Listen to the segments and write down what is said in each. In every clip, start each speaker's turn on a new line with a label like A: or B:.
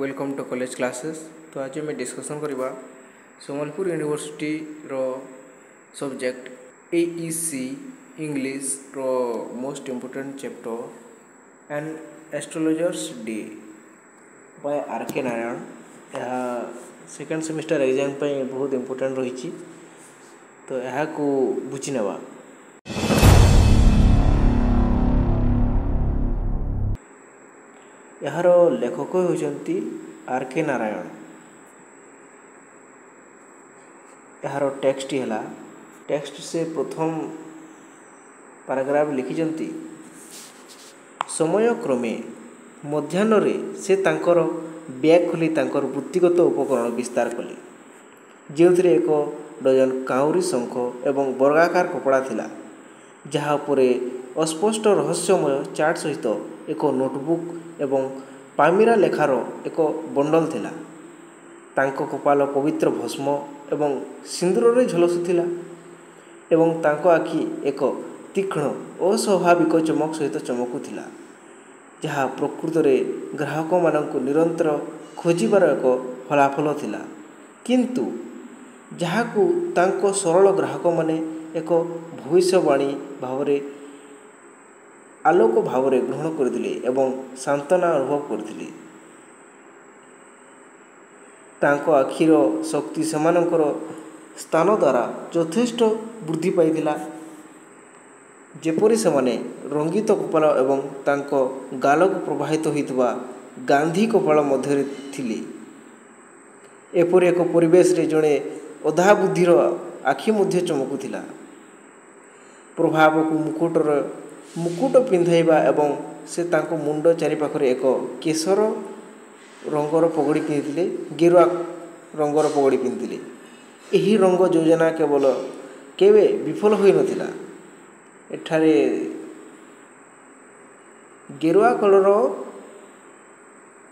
A: Welcome to college classes. तो आज मैं डिस्कसन करवा सम्बलपुर यूनिवर्सिटी रो सब्जेक्ट एईसी इंग्लिश रो most important chapter and astrologers day by R K. Narayan. यह सेकेंड सेमिस्टर एग्जाम पे बहुत इम्पोर्टेंट रही। तो यह को बुझी नेवा। यार लेखक होती आर.के. नारायण। यार टेक्स्ट है टेक्स्ट से प्रथम पैराग्राफ लिखिं समय क्रमे मध्याह्न से तांकर बैग खोली तांकर वृत्तिगत उपकरण विस्तार कले जो एक डजन काउरी शंख एवं वर्गाकार कपड़ा थिला जहाँ उपरे अस्पष्ट रहस्यमय चार्ट सहित एक नोटबुक एवं पामिरा लेखार एक बंडल थिला। तांको कपाल पवित्र भस्म एवं सिंदूर रे झलसुथिला एवं तांको आखि एक तीक्ष्ण अस्वाभाविक चमक सहित चमकुथिला जहाँ प्रकृत में ग्राहक मानक निरंतर खोजार एक फलाफल थिला। किंतु जहाकू तांको सरल ग्राहक माने एक भविष्यवाणी भावरे आलोक भावरे ग्रहण करथिले एवं सांत्वना अनुभव करथिले। तांको आखिर शक्ति सेमानकर स्थान द्वारा यथेष्ट वृद्धि पाइथिला जेपरि सेमाने रंगित कपाल एवं तांको गालक प्रवाहित होइतबा गांधी कपाल मध्य थिले। एपरि एक परिवेश रे जणे अधा बुद्धिर आखि मध्य चमकुथिला। प्रभाव को मुकुट पिंधाइबा एवं से तांको मुंड चारिपाखरे एक केशर रंगर पगड़ी पिंधिले गेरुआ रंगर पगड़ी पिंधिले। यही रंग योजना केवल केवे विफल होई नथिला। एठारे गेरुआ कलर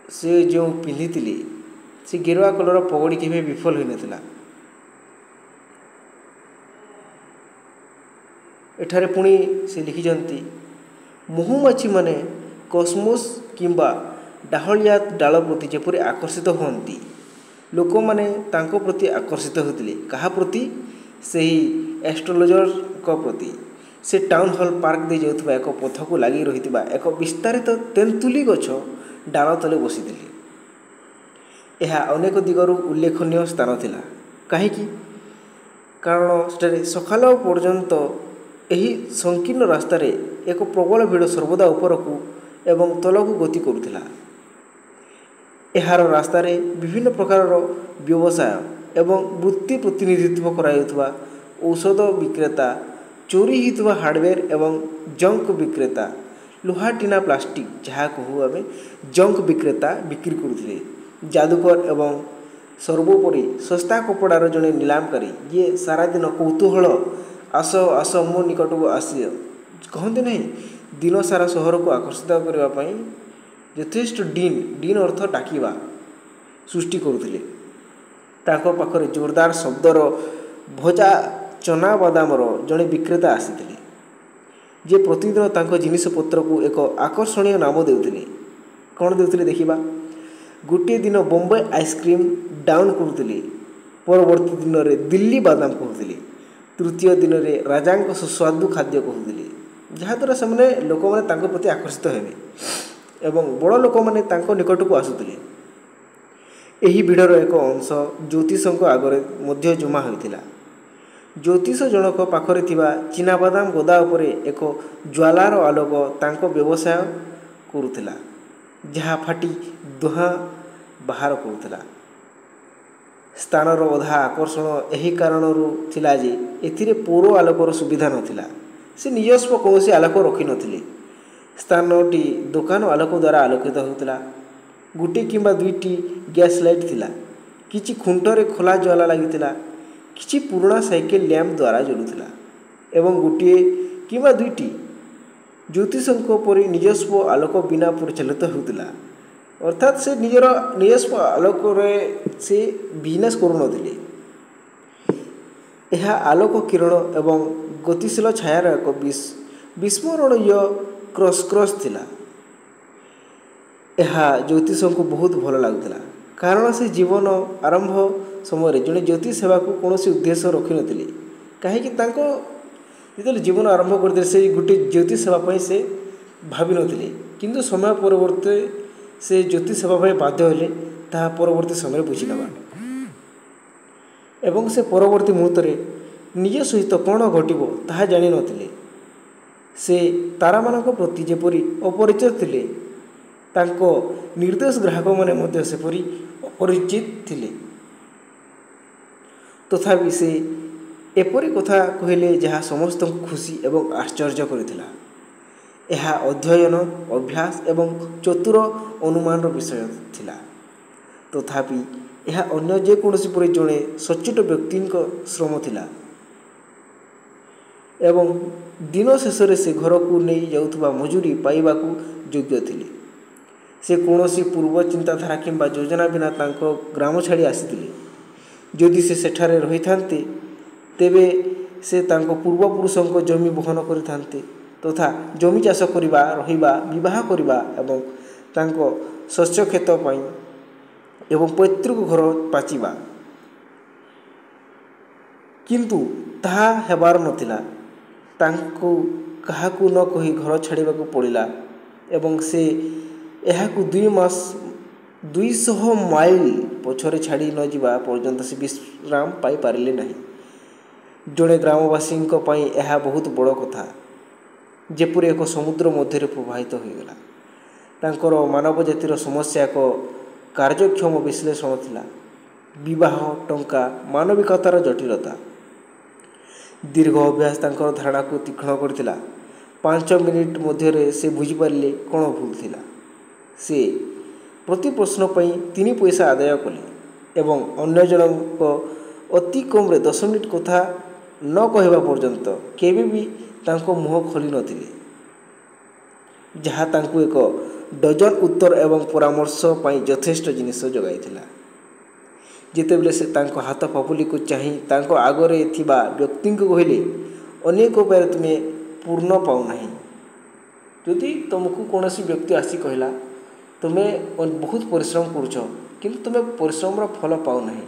A: से जो पिंधिले से गेरुआ कलर पगड़ी केवे विफल होई नथिला। एठारे पुणी से लिखिजंती महुमाछी माने कस्मोस किंबा डाहलिया डाल प्रति जेपरि आकर्षित होती लोक माने तांको प्रति आकर्षित होते कहा प्रति सही एस्ट्रोलॉजर को प्रति से टाउन हॉल पार्क दे जाउथबा एक पथ को लगी रही एक विस्तारित तेंतुली गछ डाल तले बसी यह अनेक दिगरु उल्लेखनीय स्थान थिला। कहीं कारण सकाल पर्यंत यही संकीर्ण रास्तार एक प्रबल भिड़ सर्वदा उपरकू एवं तलकू गति करुथिला। एहार रास्तार विभिन्न प्रकार व्यवसाय एवं वृत्ति प्रतिनिधित्व करायुथबा औषध विक्रेता चोरी होइतबा हार्डवेयर एवं जंक विक्रेता लुहा टीना प्लास्टिक जहाँ कहू आम जंक विक्रेता बिक्री करुथिले। जादूकर एवं सर्वोपरि सस्ता कपड़ार जड़े नीलामकारी ये सारा दिन कौतूहल आस आस मो निकट को आसी कहते नहीं दिन सारा सहर को आकर्षित करने यथेष्ट डीन अर्थ डाकिबा सृष्टि करुथिले। ताको पाखरे जोरदार शब्दर भजा चना बादामर जड़े विक्रेता आसीथिले जे प्रतिदिन तांको जिनिस पत्र को एक आकर्षणीय नाम देउथिले। कौन देउथिले देखिबा गोटे दिन बम्बई आइसक्रीम डाउन करुथिले परवर्ती दिन में दिल्ली बादाम कहते तृतीय दिन में राजा सुस्वादु खाद्य कहते जहाँद्वारा से लोक मैंने प्रति आकर्षित हेबे एवं बड़ लोक मैंने निकट को आसुले। यही भिड़र एक अंश ज्योतिषों आगे मध्य जमा होता। ज्योतिष जनक पाखरे थिबा चीनाबादाम गदा उपरे एक ज्वालार आलोक तांको व्यवसाय करुथिला जहाँ फाटी दुहा बाहर करुथिला। स्थानर अधा आकर्षण यही कारण थिला जे एथिरे पौर आलोकर सुविधा नथिला। से निजस्व कौन आलोक रखी नथिले। स्थानटी दुकान आलोक द्वारा आलोकित होता। गोटे किंबा दुईटी गैस लाइट थिला किछि खुंटरे खोला ज्वाला लागिथिला किछि पुराना साइकेल लैंप द्वारा जलुथिला एवं गोटे किंबा दुईटी ज्योतिषों परि निजस्व आलोक बिना परिचालित होता। अर्थात से निजर निजस्व आलोक से बिजनेस करुनथिले। यह आलोक किरण एवं गतिशील छायार एक विस्मरणीय क्रॉस थिला। ଏହା ଜ୍ୟୋତିଷଙ୍କୁ ବହୁତ ଭଲ ଲାଗୁଥିଲା, କାରଣ ସେ ଜୀବନ ଆରମ୍ଭ ସମୟରେ ଜଣେ ଜ୍ୟୋତିଷ ହେବାକୁ କୌଣସି ଉଦ୍ଦେଶ୍ୟ ରଖିନଥିଲେ। କାହିଁକି ତାଙ୍କ ଯେତେବେଳେ ଜୀବନ ଆରମ୍ଭ କରିଥିଲେ ସେ ଗୋଟିଏ ଜ୍ୟୋତିଷ ହେବା ପାଇଁ ସେ ଭାବିନଥିଲେ, କିନ୍ତୁ ସମୟ ପରିବର୍ତ୍ତେ ସେ ଜ୍ୟୋତିଷ ହେବା ପାଇଁ ବାଧ୍ୟ ହେଲେ, ତାହା ପରବର୍ତ୍ତୀ ସମୟରେ ବୁଝିନେବା। ଏବଂ ସେ ପରବର୍ତ୍ତୀ ମୁହୂର୍ତ୍ତରେ ନିଜ ସହିତ କ'ଣ ଘଟିବ ତାହା ଜାଣିନଥିଲେ। ସେ ତାରାମାନଙ୍କ ପ୍ରତି ଯେପରି ଅପରିଚିତ ଥିଲେ, ତାଙ୍କ ନିର୍ଦ୍ଦେଶ ଗ୍ରାହକମାନେ ମଧ୍ୟ ସେପରି ଅପରିଚିତ ଥିଲେ। ତଥାପି ସେ ଏପରି କଥା କହିଲେ ଯାହା ସମସ୍ତଙ୍କୁ ଖୁସି ଏବଂ ଆଶ୍ଚର୍ଯ୍ୟ କରିଥିଲା। ଏହା ଅଧ୍ୟୟନ, ଅଭ୍ୟାସ ଏବଂ ଚତୁର ଅନୁମାନର ବିଷୟ ଥିଲା। ତଥାପି ଏହା ଅନ୍ୟ ଯେକୌଣସି ପରି ଜଣେ ସଚ୍ଚୋଟ ବ୍ୟକ୍ତିଙ୍କ ଶ୍ରମ ଥିଲା। ଏବଂ ଦିନ ଶେଷରେ ସେ ଘରକୁ ନେଇ ଯାଉଥିବା ମଜୁରୀ ପାଇବାକୁ ଯୋଗ୍ୟ ଥିଲେ। ସେ କୌଣସି ପୂର୍ବ ଚିନ୍ତାଧାରା କିମ୍ବା ଯୋଜନା ବିନା ତାଙ୍କ ଗ୍ରାମ ଛାଡ଼ି ଆସିଥିଲେ। ଯଦି ସେ ସେଠାରେ ରହିଥାନ୍ତେ, ତେବେ ସେ ତାଙ୍କ ପୂର୍ବପୁରୁଷଙ୍କ ଜମି ବହନ କରିଥାନ୍ତେ ତଥା ଜମି ଚାଷ କରିବା, ରହିବା, ବିବାହ କରିବା ଏବଂ ତାଙ୍କ ଶସ୍ୟକ୍ଷେତ ପାଇଁ ଏବଂ ପୈତୃକ ଘର ପାଚିବା। କିନ୍ତୁ ତାହା ହେବାର ନଥିଲା। ତାଙ୍କୁ କାହାକୁ ନ କହି ଘର ଛାଡ଼ିବାକୁ ପଡ଼ିଲା ଏବଂ ସେ ଏହାକୁ 2 ମାସ 200 ମାଇଲ ପଛରେ ଛାଡ଼ି ନ ଯିବା ପର୍ଯ୍ୟନ୍ତ ସେ ବିଶ୍ରାମ ପାଇପାରିଲେ ନାହିଁ। ଜଣେ ଗ୍ରାମବାସୀଙ୍କ ପାଇଁ ଏହା ବହୁତ ବଡ଼ କଥା, ଯେପରି ଏକ ସମୁଦ୍ର ମଧ୍ୟରେ ପ୍ରବାହିତ ହୋଇଗଲା। ତାଙ୍କର ମାନବ ଜାତିର ସମସ୍ୟା ଏକ କାର୍ଯ୍ୟକ୍ଷମ ବିଶ୍ଳେଷଣ ଥିଲା। ବିବାହ, ଟଙ୍କା, ମାନବିକତାର ଜଟିଳତା। ଦୀର୍ଘ ଅଭ୍ୟାସ ତାଙ୍କର ଧାରଣାକୁ ତୀକ୍ଷ୍ଣ କରିଥିଲା। 5 ମିନିଟ୍ ମଧ୍ୟରେ ସେ ବୁଝିପାରିଲେ କ'ଣ ଭୁଲ ଥିଲା। ସେ ପ୍ରତି ପ୍ରଶ୍ନ ପାଇଁ 3 ପଇସା ଆଦାୟ କଲେ ଏବଂ ଅନ୍ୟ ଜଣଙ୍କ ଅତି କମ୍ରେ 10 ମିନିଟ୍ କଥା ନ କହିବା ପର୍ଯ୍ୟନ୍ତ କେବେ ବି ତାଙ୍କ ମୁହଁ ଖୋଲି ନଥିଲେ, ଯାହା ତାଙ୍କୁ ଏକ ଡଜନ ଉତ୍ତର ଏବଂ ପରାମର୍ଶ ପାଇଁ ଯଥେଷ୍ଟ ଜିନିଷ ଯୋଗାଇଥିଲା। ଯେତେବେଳେ ସେ ତାଙ୍କ ହାତ ପାପୁଲିକୁ ଚାହିଁ ତାଙ୍କ ଆଗରେ ଥିବା ବ୍ୟକ୍ତିଙ୍କୁ କହିଲେ, ଅନେକ ଉପାୟରେ ତୁମେ ପୂର୍ଣ୍ଣ ପାଉନାହିଁ। ଯଦି ତୁମକୁ କୌଣସି ବ୍ୟକ୍ତି ଆସି କହିଲା, ତୁମେ ବହୁତ ପରିଶ୍ରମ କରୁଛ କିନ୍ତୁ ତୁମେ ପରିଶ୍ରମର ଫଳ ପାଉନାହିଁ,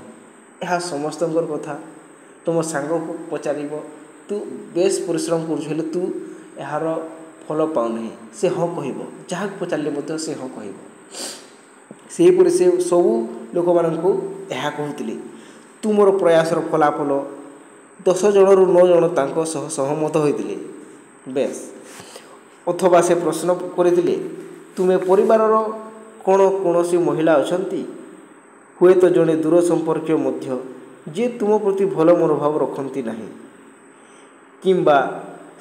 A: ଏହା ସମସ୍ତଙ୍କର କଥା। ତୁମ ସାଙ୍ଗକୁ ପଚାରିବ, ତୁ ବେଶ ପରିଶ୍ରମ କରୁଛୁ ହେଲେ ତୁ ଏହାର ଫଳ ପାଉନାହିଁ, ସେ ହଁ କହିବ। ଯାହାକୁ ପଚାରିଲେ ମଧ୍ୟ ସେ ହଁ କହିବ। ସେହିପରି ସେ ସବୁ ଲୋକମାନଙ୍କୁ ଏହା କହୁଥିଲେ। ତୁମର ପ୍ରୟାସର ଫଳାଫଳ 10 ଜଣରୁ 9 ଜଣ ତାଙ୍କ ସହ ସହମତ ହୋଇଥିଲେ। ବେଶ। ଅଥବା ସେ ପ୍ରଶ୍ନ କରିଥିଲେ, ତୁମେ ପରିବାରର କ'ଣ କୌଣସି ମହିଳା ଅଛନ୍ତି, ହୁଏତ ଜଣେ ଦୂର ସମ୍ପର୍କୀୟ ମଧ୍ୟ, ଯିଏ ତୁମ ପ୍ରତି ଭଲ ମନୋଭାବ ରଖନ୍ତି ନାହିଁ? କିମ୍ବା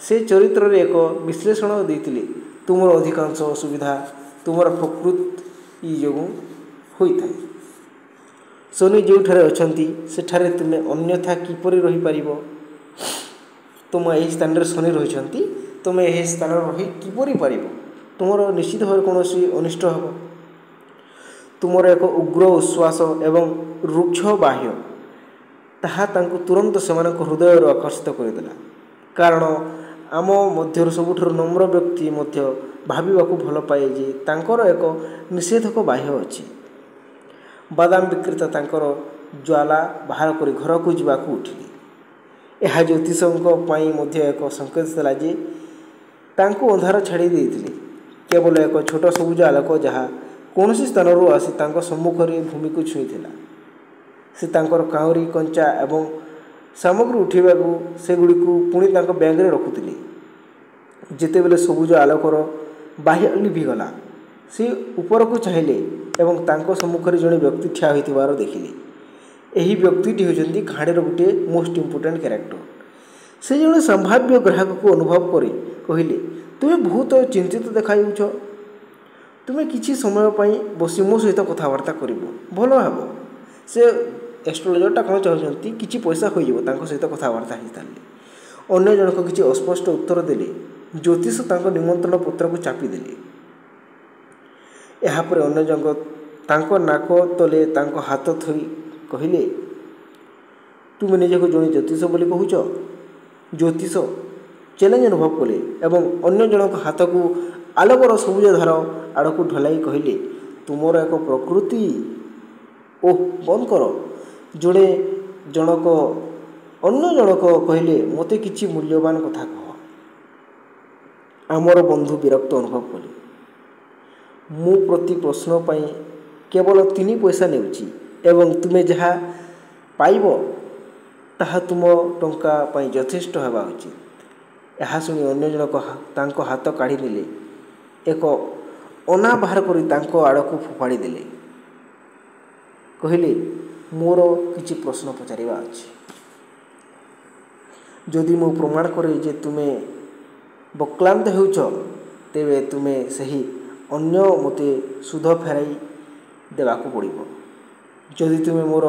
A: ସେ ଚରିତ୍ରରେ ଏକ ବିଶ୍ଳେଷଣ ଦେଇଥିଲେ, ତୁମର ଅଧିକାଂଶ ଅସୁବିଧା ତୁମର ପ୍ରକୃତି ଯୋଗୁଁ ହୋଇଥାଏ। ଶନି ଯେଉଁଠାରେ ଅଛନ୍ତି ସେଠାରେ ତୁମେ ଅନ୍ୟଥା କିପରି ରହିପାରିବ? ତୁମ ଏହି ସ୍ଥାନରେ ଶନି ରହିଛନ୍ତି, ତୁମେ ଏହି ସ୍ଥାନରେ ରହି କିପରି ପାରିବ? ତୁମର ନିଶ୍ଚିତ ଭାବରେ କୌଣସି ଅନିଷ୍ଟ ହେବ। ତୁମର ଏକ ଉଗ୍ର ଉଶ୍ୱାସ ଏବଂ ରୁକ୍ଷ ବାହ୍ୟ, ତାହା ତାଙ୍କୁ ତୁରନ୍ତ ସେମାନଙ୍କ ହୃଦୟରୁ ଆକର୍ଷିତ କରିଦେଲା। କାରଣ ଆମ ମଧ୍ୟରୁ ସବୁଠାରୁ ନମ୍ର ବ୍ୟକ୍ତି ମଧ୍ୟ ଭାବିବାକୁ ଭଲ ପାଏ ଯେ ତାଙ୍କର ଏକ ନିଷେଧକ ବାହ୍ୟ ଅଛି। ବାଦାମ ବିକ୍ରେତା ତାଙ୍କର ଜ୍ୱାଳା ବାହାର କରି ଘରକୁ ଯିବାକୁ ଉଠିଲେ। ଏହା ଜ୍ୟୋତିଷଙ୍କ ପାଇଁ ମଧ୍ୟ ଏକ ସଂକେତ ଥିଲା ଯେ ତାଙ୍କୁ ଅନ୍ଧାର ଛାଡ଼ି ଦେଇଥିଲେ। କେବଳ ଏକ ଛୋଟ ସବୁଜ ଆଲୋକ ଯାହା କୌଣସି ସ୍ଥାନରୁ ଆସି ତାଙ୍କ ସମ୍ମୁଖରେ ଭୂମିକୁ ଛୁଇଁଥିଲା। ସେ ତାଙ୍କର କାଉଁରୀ, କଞ୍ଚା ଏବଂ ସାମଗ୍ରୀ ଉଠାଇବାକୁ ସେଗୁଡ଼ିକୁ ପୁଣି ତାଙ୍କ ବ୍ୟାଗରେ ରଖୁଥିଲେ। ଯେତେବେଳେ ସବୁଜ ଆଲୋକର ବାହ୍ୟ ଲିଭିଗଲା, ସେ ଉପରକୁ ଚାହିଁଲେ ଏବଂ ତାଙ୍କ ସମ୍ମୁଖରେ ଜଣେ ବ୍ୟକ୍ତି ଠିଆ ହୋଇଥିବାର ଦେଖିଲେ। ଏହି ବ୍ୟକ୍ତିଟି ହେଉଛନ୍ତି କାହାଣୀର ଗୋଟିଏ ମୋଷ୍ଟ ଇମ୍ପୋର୍ଟାଣ୍ଟ କ୍ୟାରେକ୍ଟର। ସେ ଜଣେ ସମ୍ଭାବ୍ୟ ଗ୍ରାହକକୁ ଅନୁଭବ କରି କହିଲେ, ତୁମେ ବହୁତ ଚିନ୍ତିତ ଦେଖାଯାଉଛ। ତୁମେ କିଛି ସମୟ ପାଇଁ ବସି ମୋ ସହିତ କଥାବାର୍ତ୍ତା କରିବ, ଭଲ ହେବ। ସେ ଏଷ୍ଟ୍ରୋଲୋଜରଟା କ'ଣ ଚାହୁଁଛନ୍ତି, କିଛି ପଇସା ହୋଇଯିବ ତାଙ୍କ ସହିତ କଥାବାର୍ତ୍ତା ହୋଇସାରିଲେ। ଅନ୍ୟ ଜଣକ କିଛି ଅସ୍ପଷ୍ଟ ଉତ୍ତର ଦେଲେ। ଜ୍ୟୋତିଷ ତାଙ୍କ ନିମନ୍ତ୍ରଣ ପତ୍ରକୁ ଚାପିଦେଲେ। ଏହାପରେ ଅନ୍ୟ ଜଣକ ତାଙ୍କ ନାକ ତଳେ ତାଙ୍କ ହାତ ଥୋଇ କହିଲେ, ତୁମେ ନିଜକୁ ଜଣେ ଜ୍ୟୋତିଷ ବୋଲି କହୁଛ? ଜ୍ୟୋତିଷ ଚ୍ୟାଲେଞ୍ଜ ଅନୁଭବ କଲେ ଏବଂ ଅନ୍ୟ ଜଣଙ୍କ ହାତକୁ ଆଲୋକର ସବୁଜ ଧାର ଆଡ଼କୁ ଢଳାଇ କହିଲେ, ତୁମର ଏକ ପ୍ରକୃତି। ଓଃ ବନ୍ଦ କର। ଜଣକ ଅନ୍ୟ ଜଣକ କହିଲେ, ମୋତେ କିଛି ମୂଲ୍ୟବାନ କଥା କହ। ଆମର ବନ୍ଧୁ ବିରକ୍ତ ଅନୁଭବ କଲେ। ମୁଁ ପ୍ରତି ପ୍ରଶ୍ନ ପାଇଁ କେବଳ 3 ପଇସା ନେଉଛି ଏବଂ ତୁମେ ଯାହା ପାଇବ ତାହା ତୁମ ଟଙ୍କା ପାଇଁ ଯଥେଷ୍ଟ ହେବା ଉଚିତ। ଏହା ଶୁଣି ଅନ୍ୟ ଜଣକ ତାଙ୍କ ହାତ କାଢ଼ି ନେଲେ, ଏକ ଅନା ବାହାର କରି ତାଙ୍କ ଆଡ଼କୁ ଫୋପାଡ଼ି ଦେଲେ। କହିଲେ, ମୋର କିଛି ପ୍ରଶ୍ନ ପଚାରିବା ଅଛି। ଯଦି ମୁଁ ପ୍ରମାଣ କରେ ଯେ ତୁମେ ବକ୍ଲାନ୍ତ ହେଉଛ, ତେବେ ତୁମେ ସେହି ଅନ୍ୟ ମୋତେ ସୁଧ ଫେରାଇ ଦେବାକୁ ପଡ଼ିବ। ଯଦି ତୁମେ ମୋର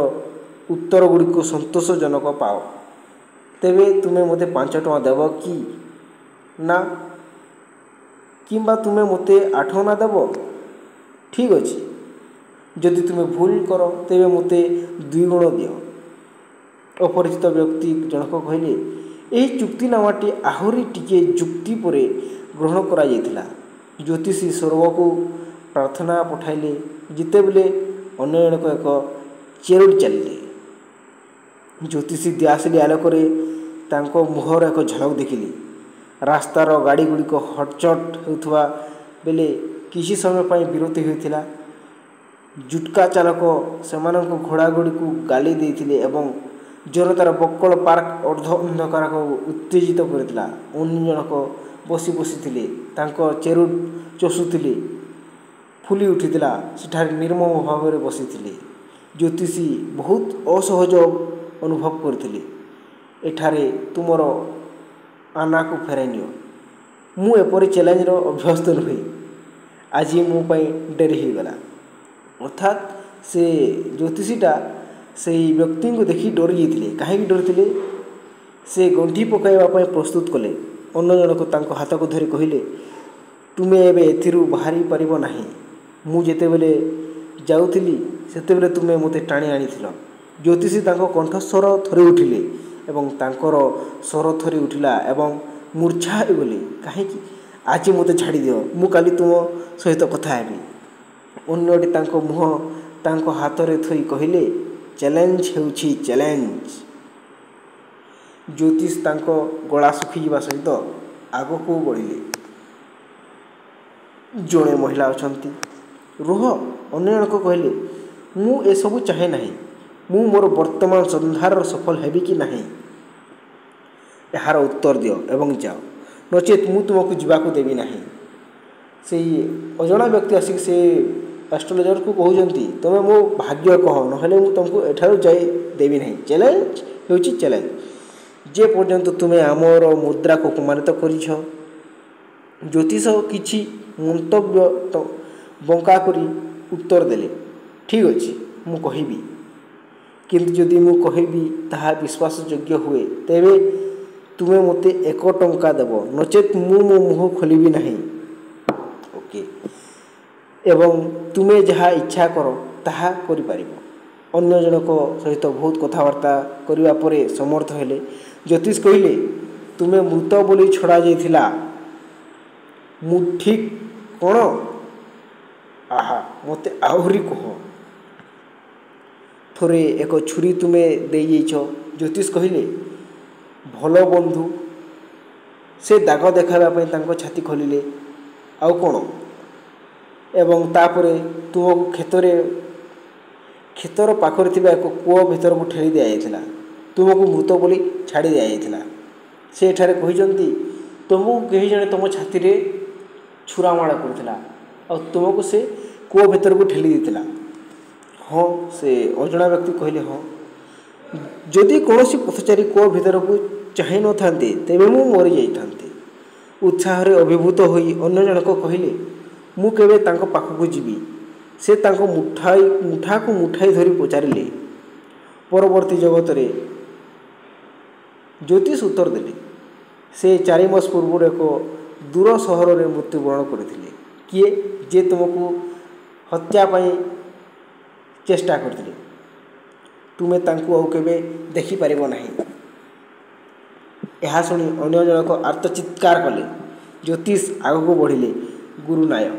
A: ଉତ୍ତରଗୁଡ଼ିକୁ ସନ୍ତୋଷଜନକ ପାଅ, ତେବେ ତୁମେ ମୋତେ 5 ଟଙ୍କା ଦେବ କି ନା, କିମ୍ବା ତୁମେ ମୋତେ 8 ଅଣା ଦେବ? ଠିକ୍ ଅଛି। ଯଦି ତୁମେ ଭୁଲ କର, ତେବେ ମୋତେ 2 ଗୁଣ ଦିଅ। ଅପରିଚିତ ବ୍ୟକ୍ତି ଜଣକ କହିଲେ, ଏହି ଚୁକ୍ତିନାମାଟି ଆହୁରି ଟିକିଏ ଯୁକ୍ତି ପରେ ଗ୍ରହଣ କରାଯାଇଥିଲା। ଜ୍ୟୋତିଷୀ ସ୍ୱର୍ଗକୁ ପ୍ରାର୍ଥନା ପଠାଇଲେ ଯେତେବେଳେ ଅନ୍ୟ ଜଣକ ଏକ ଚେରୋଟି ଚାଲିଲେ। ଜ୍ୟୋତିଷୀ ଦିଆସିଲି ଆଲୋକରେ ତାଙ୍କ ମୁହଁର ଏକ ଝଲକ ଦେଖିଲେ। ରାସ୍ତାର ଗାଡ଼ିଗୁଡ଼ିକ ହଟଚଟ ହେଉଥିବା ବେଳେ କିଛି ସମୟ ପାଇଁ ବିରତି ହୋଇଥିଲା। ଜୁଟ୍କା ଚାଳକ ସେମାନଙ୍କ ଘୋଡ଼ାଗୁଡ଼ିକୁ ଗାଳି ଦେଇଥିଲେ ଏବଂ ଜନତାର ବକଳ ପାର୍କ ଅର୍ଦ୍ଧ ଅନ୍ଧକାରକୁ ଉତ୍ତେଜିତ କରିଥିଲା। ଅନ୍ୟ ଜଣକ ବସିଥିଲେ, ତାଙ୍କ ଚେରୁଟ ଚଷୁଥିଲେ, ଫୁଲି ଉଠିଥିଲା, ସେଠାରେ ନିର୍ମମ ଭାବରେ ବସିଥିଲେ। ଜ୍ୟୋତିଷୀ ବହୁତ ଅସହଜ ଅନୁଭବ କରିଥିଲେ। ଏଠାରେ ତୁମର ଆନାକୁ ଫେରାଇ ନିଅ। ମୁଁ ଏପରି ଚ୍ୟାଲେଞ୍ଜର ଅଭ୍ୟସ୍ତ ନୁହେଁ। ଆଜି ମୋ ପାଇଁ ଡେରି ହୋଇଗଲା। ଅର୍ଥାତ୍ ସେ ଜ୍ୟୋତିଷୀଟା ସେହି ବ୍ୟକ୍ତିଙ୍କୁ ଦେଖି ଡରିଯାଇଥିଲେ। କାହିଁକି ଡରିଥିଲେ? ସେ ଗଣ୍ଠି ପକାଇବା ପାଇଁ ପ୍ରସ୍ତୁତ କଲେ। ଅନ୍ୟ ଜଣକ ତାଙ୍କ ହାତକୁ ଧରି କହିଲେ, ତୁମେ ଏବେ ଏଥିରୁ ବାହାରି ପାରିବ ନାହିଁ। ମୁଁ ଯେତେବେଳେ ଯାଉଥିଲି ସେତେବେଳେ ତୁମେ ମୋତେ ଟାଣି ଆଣିଥିଲ। ଜ୍ୟୋତିଷୀ ତାଙ୍କ କଣ୍ଠସ୍ୱର ଥରି ଉଠିଲେ ଏବଂ ତାଙ୍କର ସ୍ୱର ଥରି ଉଠିଲା ଏବଂ ମୂର୍ଚ୍ଛା ହୋଇଗଲେ। କାହିଁକି? ଆଜି ମୋତେ ଛାଡ଼ିଦିଅ। ମୁଁ କାଲି ତୁମ ସହିତ କଥା ହେବି। ଅନ୍ୟଟି ତାଙ୍କ ମୁହଁ ତାଙ୍କ ହାତରେ ଥୋଇ କହିଲେ, ଚ୍ୟାଲେଞ୍ଜ ହେଉଛି ଚ୍ୟାଲେଞ୍ଜ। ଜ୍ୟୋତିଷ ତାଙ୍କ ଗଳା ଶୁଖିଯିବା ସହିତ ଆଗକୁ ବଢ଼ିଲେ। ଜଣେ ମହିଳା ଅଛନ୍ତି। ରୁହ। ଅନ୍ୟ ଜଣକ କହିଲେ, ମୁଁ ଏସବୁ ଚାହେଁ ନାହିଁ। ମୁଁ ମୋର ବର୍ତ୍ତମାନ ସନ୍ଧାନରେ ସଫଳ ହେବି କି ନାହିଁ, ଏହାର ଉତ୍ତର ଦିଅ ଏବଂ ଯାଅ, ନଚେତ୍ ମୁଁ ତୁମକୁ ଯିବାକୁ ଦେବି ନାହିଁ। ସେହି ଅଜଣା ବ୍ୟକ୍ତି ଆସିକି ସେ ଆଷ୍ଟ୍ରୋଲୋଜରକୁ କହୁଛନ୍ତି, ତୁମେ ମୋ ଭାଗ୍ୟ କହ, ନହେଲେ ମୁଁ ତୁମକୁ ଏଠାରୁ ଯାଇ ଦେବି ନାହିଁ। ଚ୍ୟାଲେଞ୍ଜ ହେଉଛି ଚ୍ୟାଲେଞ୍ଜ। ଯେ ପର୍ଯ୍ୟନ୍ତ ତୁମେ ଆମର ମୁଦ୍ରାକୁ ଅପମାନିତ କରିଛ। ଜ୍ୟୋତିଷ କିଛି ମନ୍ତବ୍ୟ ବଙ୍କା କରି ଉତ୍ତର ଦେଲେ, ଠିକ୍ ଅଛି, ମୁଁ କହିବି। କିନ୍ତୁ ଯଦି ମୁଁ କହିବି ତାହା ବିଶ୍ୱାସଯୋଗ୍ୟ ହୁଏ, ତେବେ ତୁମେ ମୋତେ 1 ଟଙ୍କା ଦେବ, ନଚେତ୍ ମୁଁ ମୋ ମୁହଁ ଖୋଲିବି ନାହିଁ। ଓକେ। ଏବଂ ତୁମେ ଯାହା ଇଚ୍ଛା କର ତାହା କରିପାରିବ। ଅନ୍ୟ ଜଣକ ସହିତ ବହୁତ କଥାବାର୍ତ୍ତା କରିବା ପରେ ସମର୍ଥ ହେଲେ। ଜ୍ୟୋତିଷ କହିଲେ, ତୁମେ ମୃତ ବୋଲି ଛଡ଼ାଯାଇଥିଲା। ମୁଁ ଠିକ୍ କ'ଣ? ଆହା, ମୋତେ ଆହୁରି କହ। ଥରେ ଏକ ଛୁରୀ ତୁମେ ଦେଇଯାଇଛ। ଜ୍ୟୋତିଷ କହିଲେ, ଭଲ ବନ୍ଧୁ। ସେ ଦାଗ ଦେଖାଇବା ପାଇଁ ତାଙ୍କ ଛାତି ଖୋଲିଲେ। ଆଉ କ'ଣ? ଏବଂ ତାପରେ ତୁମକୁ କ୍ଷେତର ପାଖରେ ଥିବା ଏକ କୂଅ ଭିତରକୁ ଠେଲି ଦିଆଯାଇଥିଲା। ତୁମକୁ ମୃତ ବୋଲି ଛାଡ଼ି ଦିଆଯାଇଥିଲା। ସେ ଏଠାରେ କହିଛନ୍ତି, ତୁମକୁ କେହି ଜଣେ ତୁମ ଛାତିରେ ଛୁରାମାଡ଼ କରିଥିଲା ଆଉ ତୁମକୁ ସେ କୂଅ ଭିତରକୁ ଠେଲି ଦେଇଥିଲା। ହଁ, ସେ ଅଜଣା ବ୍ୟକ୍ତି କହିଲେ, ହଁ। ଯଦି କୌଣସି ପଥଚାରୀ କୂଅ ଭିତରକୁ ଚାହିଁ ନଥାନ୍ତେ, ତେବେ ମୁଁ ମରିଯାଇଥାନ୍ତି। ଉତ୍ସାହରେ ଅଭିଭୂତ ହୋଇ ଅନ୍ୟ ଜଣକ କହିଲେ, ମୁଁ କେବେ ତାଙ୍କ ପାଖକୁ ଯିବି? ସେ ତାଙ୍କ ମୁଠାକୁ ମୁଠାଇ ଧରି ପଚାରିଲେ। ପରବର୍ତ୍ତୀ ଜଗତରେ? ଜ୍ୟୋତିଷ ଉତ୍ତର ଦେଲେ, ସେ 4 ମାସ ପୂର୍ବରୁ ଏକ ଦୂର ସହରରେ ମୃତ୍ୟୁବରଣ କରିଥିଲେ। କିଏ? ଯେ ତୁମକୁ ହତ୍ୟା ପାଇଁ ଚେଷ୍ଟା କରିଥିଲେ। ତୁମେ ତାଙ୍କୁ ଆଉ କେବେ ଦେଖିପାରିବ ନାହିଁ। ଏହା ଶୁଣି ଅନ୍ୟ ଜଣକ ଆର୍ତ୍ତଚିତ୍କାର କଲେ। ଜ୍ୟୋତିଷ ଆଗକୁ ବଢ଼ିଲେ। ଗୁରୁ ନାୟକ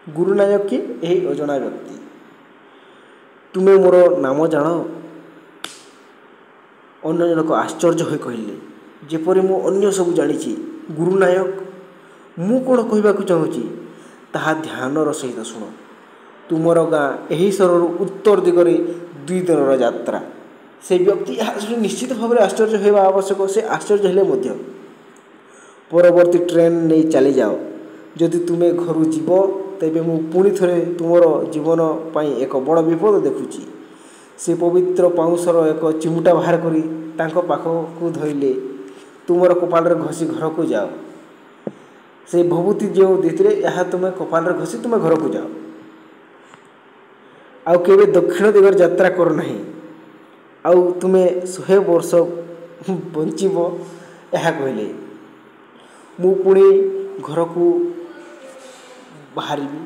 A: ଗୁରୁ ନାୟକ କିଏ? ଏହି ଅଜଣା ବ୍ୟକ୍ତି। ତୁମେ ମୋର ନାମ ଜାଣ? ଅନ୍ୟ ଜଣକ ଆଶ୍ଚର୍ଯ୍ୟ ହୋଇ କହିଲେ, ଯେପରି ମୁଁ ଅନ୍ୟ ସବୁ ଜାଣିଛି। ଗୁରୁ ନାୟକ? ମୁଁ କ'ଣ କହିବାକୁ ଚାହୁଁଛି ତାହା ଧ୍ୟାନର ସହିତ ଶୁଣ। ତୁମର ଗାଁ ଏହି ସହରରୁ ଉତ୍ତର ଦିଗରେ 2 ଦିନର ଯାତ୍ରା। ସେ ବ୍ୟକ୍ତି ଏହା ଶୁଣି ନିଶ୍ଚିତ ଭାବରେ ଆଶ୍ଚର୍ଯ୍ୟ ହେବା ଆବଶ୍ୟକ। ସେ ଆଶ୍ଚର୍ଯ୍ୟ ହେଲେ ମଧ୍ୟ ପରବର୍ତ୍ତୀ ଟ୍ରେନ୍ ନେଇ ଚାଲିଯାଅ। ଯଦି ତୁମେ ଘରୁ ଯିବ ତେବେ ମୁଁ ପୁଣି ଥରେ ତୁମର ଜୀବନ ପାଇଁ ଏକ ବଡ଼ ବିପଦ ଦେଖୁଛି। ସେ ପବିତ୍ର ପାଉଁଶର ଏକ ଚିମୁଟା ବାହାର କରି ତାଙ୍କ ପାଖକୁ ଧରିଲେ। ତୁମର କପାଳରେ ଘଷି ଘରକୁ ଯାଅ। ସେ ଭଭୂତି ଯେଉଁ ଦେଇଥିଲେ ଏହା ତୁମେ କପାଳରେ ଘଷି ତୁମେ ଘରକୁ ଯାଅ। ଆଉ କେବେ ଦକ୍ଷିଣ ଦିଗରେ ଯାତ୍ରା କର ନାହିଁ। ଆଉ ତୁମେ 100 ବର୍ଷ ବଞ୍ଚିବ। ଏହା କହିଲେ ମୁଁ ପୁଣି ଘରକୁ ବାହାରିବି।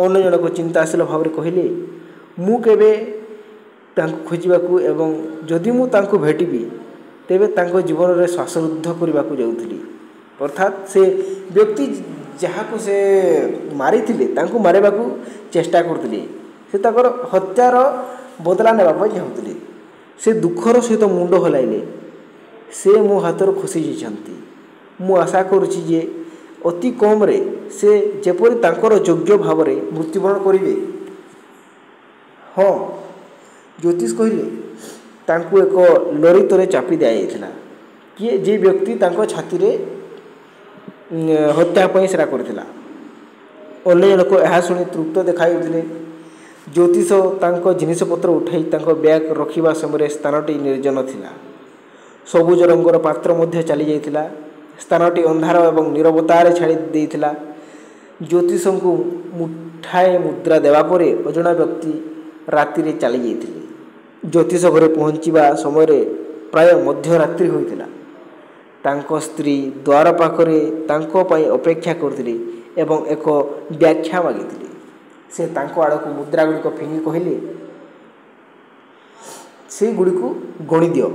A: ଅନ୍ୟ ଜଣକ ଚିନ୍ତାଶୀଳ ଭାବରେ କହିଲେ, ମୁଁ କେବେ ତାଙ୍କୁ ଖୋଜିବାକୁ ଏବଂ ଯଦି ମୁଁ ତାଙ୍କୁ ଭେଟିବି ତେବେ ତାଙ୍କ ଜୀବନରେ ଶ୍ୱାସରୁଦ୍ଧ କରିବାକୁ ଯାଉଥିଲି। ଅର୍ଥାତ୍ ସେ ବ୍ୟକ୍ତି ଯାହାକୁ ସେ ମାରିଥିଲେ ତାଙ୍କୁ ମାରିବାକୁ ଚେଷ୍ଟା କରୁଥିଲେ। ସେ ତାଙ୍କର ହତ୍ୟାର ବଦଲା ନେବା ପାଇଁ ଚାହୁଁଥିଲେ। ସେ ଦୁଃଖର ସହିତ ମୁଣ୍ଡ ହଲାଇଲେ। ସେ ମୋ ହାତରୁ ଖସି ଯାଇଛନ୍ତି। ମୁଁ ଆଶା କରୁଛି ଯେ ଅତି କମ୍ରେ ସେ ଯେପରି ତାଙ୍କର ଯୋଗ୍ୟ ଭାବରେ ମୃତ୍ୟୁବରଣ କରିବେ। ହଁ, ଜ୍ୟୋତିଷ କହିଲେ, ତାଙ୍କୁ ଏକ ଲରିତରେ ଚାପି ଦିଆଯାଇଥିଲା। କିଏ? ଯେ ବ୍ୟକ୍ତି ତାଙ୍କ ଛାତିରେ ହତ୍ୟା ପାଇଁ ସେଟା କରିଥିଲା। ଅନ୍ୟ ଜଣକ ଏହା ଶୁଣି ତୃପ୍ତ ଦେଖାଯାଉଥିଲେ। ଜ୍ୟୋତିଷ ତାଙ୍କ ଜିନିଷପତ୍ର ଉଠାଇ ତାଙ୍କ ବ୍ୟାଗ୍ ରଖିବା ସମୟରେ ସ୍ଥାନଟି ନିର୍ଜନ ଥିଲା। ସବୁଜ ରଙ୍ଗର ପାତ୍ର ମଧ୍ୟ ଚାଲିଯାଇଥିଲା। ସ୍ଥାନଟି ଅନ୍ଧାର ଏବଂ ନୀରବତାରେ ଛାଡ଼ି ଦେଇଥିଲା। ଜ୍ୟୋତିଷଙ୍କୁ ମୁଠାଏ ମୁଦ୍ରା ଦେବା ପରେ ଅଜଣା ବ୍ୟକ୍ତି ରାତିରେ ଚାଲିଯାଇଥିଲେ। ଜ୍ୟୋତିଷ ଘରେ ପହଞ୍ଚିବା ସମୟରେ ପ୍ରାୟ ମଧ୍ୟରାତ୍ରି ହୋଇଥିଲା। ତାଙ୍କ ସ୍ତ୍ରୀ ଦ୍ୱାର ପାଖରେ ତାଙ୍କ ପାଇଁ ଅପେକ୍ଷା କରିଥିଲେ ଏବଂ ଏକ ବ୍ୟାଖ୍ୟା ମାଗିଥିଲେ। ସେ ତାଙ୍କ ଆଡ଼କୁ ମୁଦ୍ରାଗୁଡ଼ିକ ଫିଙ୍ଗି କହିଲେ, ସେଗୁଡ଼ିକୁ ଗଣିଦିଅ।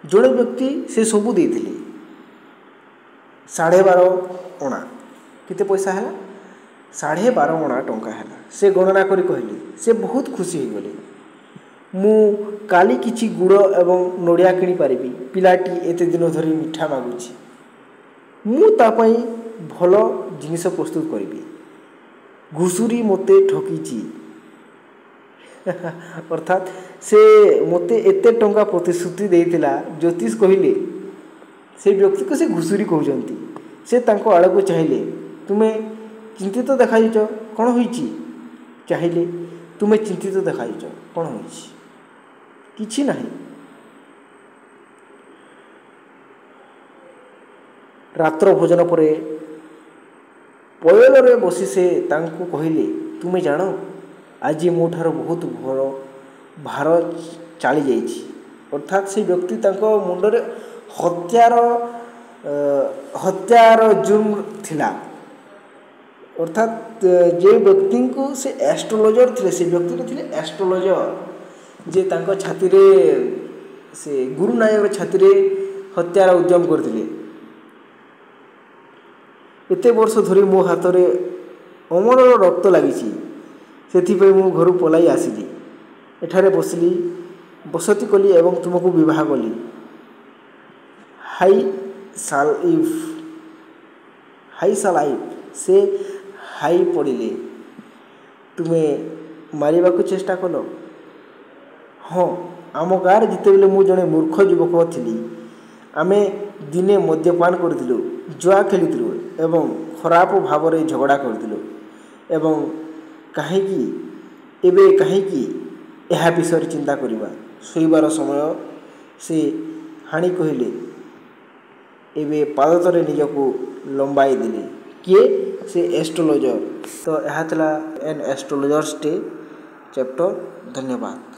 A: ଜଣେ ବ୍ୟକ୍ତି ସେ ସବୁ ଦେଇଥିଲେ। 12.5 ଅଣା। କେତେ ପଇସା ହେଲା? 12.5 ଅଣା ଟଙ୍କା ହେଲା। ସେ ଗଣନା କରି କହିଲେ। ସେ ବହୁତ ଖୁସି ହୋଇଗଲେ। ମୁଁ କାଲି କିଛି ଗୁଡ଼ ଏବଂ ନଡ଼ିଆ କିଣିପାରିବି। ପିଲାଟି ଏତେ ଦିନ ଧରି ମିଠା ମାଗୁଛି। ମୁଁ ତା ପାଇଁ ଭଲ ଜିନିଷ ପ୍ରସ୍ତୁତ କରିବି। ଘୁଷୁରୀ ମୋତେ ଠକିଛି। ଅର୍ଥାତ୍ ସେ ମୋତେ ଏତେ ଟଙ୍କା ପ୍ରତିଶ୍ରୁତି ଦେଇଥିଲା। ଜ୍ୟୋତିଷ କହିଲେ ସେ ବ୍ୟକ୍ତିକୁ ସେ ଘୁଷୁରୀ କହୁଛନ୍ତି। ସେ ତାଙ୍କ ଆଡ଼କୁ ଚାହିଁଲେ। ତୁମେ ଚିନ୍ତିତ ଦେଖାଯାଉଛ, କ'ଣ ହୋଇଛି? ଚାହିଁଲେ, ତୁମେ ଚିନ୍ତିତ ଦେଖାଯାଉଛ, କ'ଣ ହୋଇଛି? କିଛି ନାହିଁ। ରାତ୍ର ଭୋଜନ ପରେ ପୟଲରେ ବସି ସେ ତାଙ୍କୁ କହିଲେ, ତୁମେ ଜାଣ, ଆଜି ମୋ ଠାରୁ ବହୁତ ଭାର ଚାଲିଯାଇଛି। ଅର୍ଥାତ୍ ସେ ବ୍ୟକ୍ତି ତାଙ୍କ ମୁଣ୍ଡରେ ହତ୍ୟାର ଜୁର୍ମ ଥିଲା। ଅର୍ଥାତ୍ ଯେ ବ୍ୟକ୍ତିଙ୍କୁ ସେ ଆଷ୍ଟ୍ରୋଲୋଜର ଥିଲେ, ସେ ବ୍ୟକ୍ତିଟା ଥିଲେ ଆଷ୍ଟ୍ରୋଲୋଜର, ଯେ ତାଙ୍କ ଛାତିରେ ସେ ଗୁରୁ ନାୟକର ଛାତିରେ ହତ୍ୟାର ଉଦ୍ୟମ କରିଥିଲେ। ଏତେ ବର୍ଷ ଧରି ମୋ ହାତରେ ଅମରର ରକ୍ତ ଲାଗିଛି। ସେଥିପାଇଁ ମୁଁ ଘରୁ ପଳାଇ ଆସିଲି। ଏଠାରେ ବସତି କଲି ଏବଂ ତୁମକୁ ବିବାହ କଲି। ହାଇ ସାଲାଇଫ୍। ସେ ହାଇ ପଡ଼ିଲେ। ତୁମେ ମାରିବାକୁ ଚେଷ୍ଟା କଲ? ହଁ, ଆମ ଗାଁରେ ଯେତେବେଳେ ମୁଁ ଜଣେ ମୂର୍ଖ ଯୁବକ ଥିଲି, ଆମେ ଦିନେ ମଦ୍ୟପାନ କରିଥିଲୁ, ଜୁଆ ଖେଳିଥିଲୁ ଏବଂ ଖରାପ ଭାବରେ ଝଗଡ଼ା କରିଥିଲୁ। ଏବଂ ଏବେ କାହିଁକି ଏହା ବିଷୟରେ ଚିନ୍ତା କରିବା? ଶୋଇବାର ସମୟ। ସେ ହାଣି କହିଲେ। ଏବେ ପାଦ ତଳେ ନିଜକୁ ଲମ୍ବାଇ ଦେଲେ। କିଏ? ସେ ଆଷ୍ଟ୍ରୋଲୋଜର। ତ ଏହା ଥିଲା ଏନ୍ ଆଷ୍ଟ୍ରୋଲୋଜର୍ସ ଡେ ଚ୍ୟାପ୍ଟର। ଧନ୍ୟବାଦ।